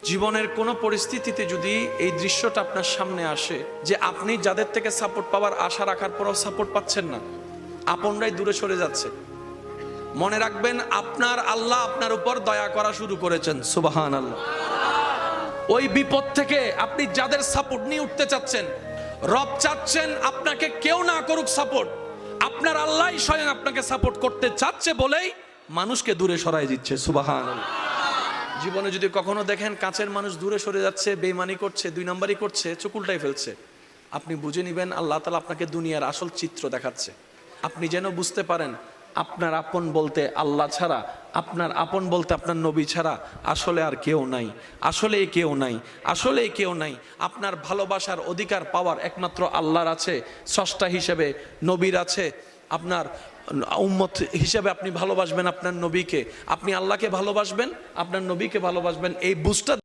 জীবনের কোনো পরিস্থিতিতে যদি এই দৃশ্যটা আপনার সামনে আসে যে আপনি যাদের থেকে সাপোর্ট পাওয়ার আশা রাখার পরও সাপোর্ট পাচ্ছেন না, আপনরাই দূরে সরে যাচ্ছে, মনে রাখবেন আপনার আল্লাহ আপনার উপর দয়া করা শুরু করেছেন। সুবহানাল্লাহ। ওই বিপদ থেকে আপনি যাদের সাপোর্ট নিয়ে উঠতে চাচ্ছেন, রব চাচ্ছেন আপনাকে কেউ না করুক সাপোর্ট, আপনার আল্লাহই স্বয়ং আপনাকে সাপোর্ট করতে চাচ্ছে বলেই মানুষকে দূরে সরাই দিচ্ছে। সুবহানাল্লাহ। জীবনে যদি কখনো দেখেন কাছের মানুষ দূরে সরে যাচ্ছে, বেঈমানি করছে, দুই নম্বরই করছে, চোখ উল্টাই ফেলছে, আপনি বুঝে নেবেন আল্লাহ তাআলা আপনাকে দুনিয়ার আসল চিত্র দেখাচ্ছে। আপনি যেন বুঝতে পারেন আপনার আপন বলতে আল্লাহ ছাড়া, আপনার আপন বলতে আপনার নবী ছাড়া আসলে আর কেউ নাই, আসলে কেউ নাই, আসলে কেউ নাই। আপনার ভালোবাসার অধিকার পাওয়ার একমাত্র আল্লাহর আছে, স্রষ্টা হিসেবে নবীর আছে। আপনার উম্মত হিসেবে আপনি ভালোবাসবেন আপনার নবীকে, আপনি আল্লাহকে ভালোবাসবেন, আপনার নবীকে ভালোবাসবেন। এই বুঝটা